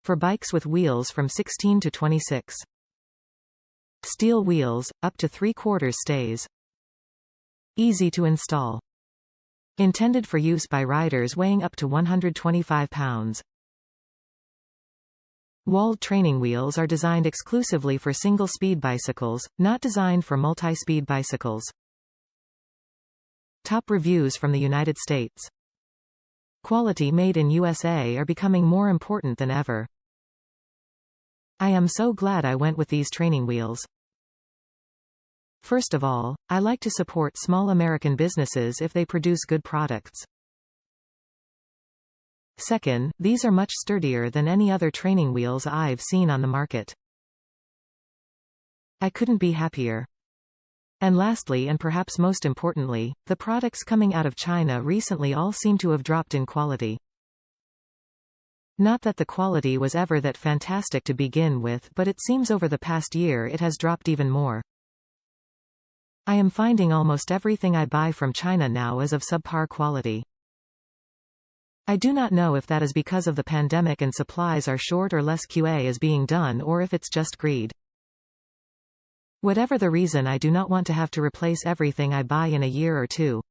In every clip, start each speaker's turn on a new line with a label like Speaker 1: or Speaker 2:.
Speaker 1: for bikes with wheels from 16 to 26. Steel wheels, up to 3/4 stays. Easy to install. Intended for use by riders weighing up to 125 pounds. Wald training wheels are designed exclusively for single-speed bicycles, not designed for multi-speed bicycles. Top reviews from the United States. Quality made in USA are becoming more important than ever. I am so glad I went with these training wheels. First of all, I like to support small American businesses if they produce good products. Second, these are much sturdier than any other training wheels I've seen on the market. I couldn't be happier. And lastly, and perhaps most importantly, the products coming out of China recently all seem to have dropped in quality. Not that the quality was ever that fantastic to begin with, but it seems over the past year it has dropped even more. I am finding almost everything I buy from China now is of subpar quality. I do not know if that is because of the pandemic and supplies are short or less QA is being done, or if it's just greed. Whatever the reason, I do not want to have to replace everything I buy in a year or two.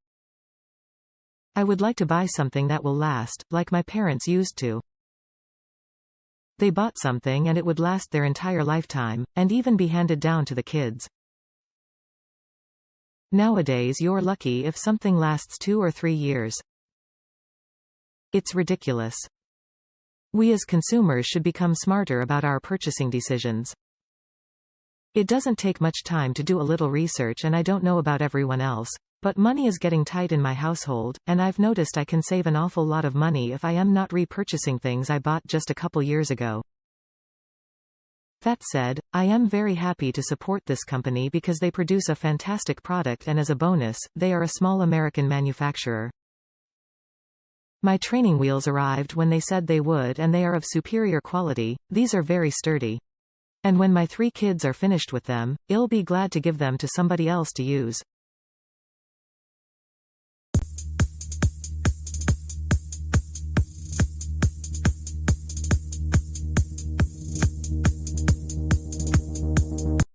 Speaker 1: I would like to buy something that will last, like my parents used to. They bought something and it would last their entire lifetime, and even be handed down to the kids. Nowadays you're lucky if something lasts 2 or 3 years. It's ridiculous. We as consumers should become smarter about our purchasing decisions. It doesn't take much time to do a little research, and I don't know about everyone else, but money is getting tight in my household, and I've noticed I can save an awful lot of money if I am not repurchasing things I bought just a couple years ago. That said, I am very happy to support this company because they produce a fantastic product, and as a bonus, they are a small American manufacturer. My training wheels arrived when they said they would, and they are of superior quality. These are very sturdy. And when my 3 kids are finished with them, I'll be glad to give them to somebody else to use.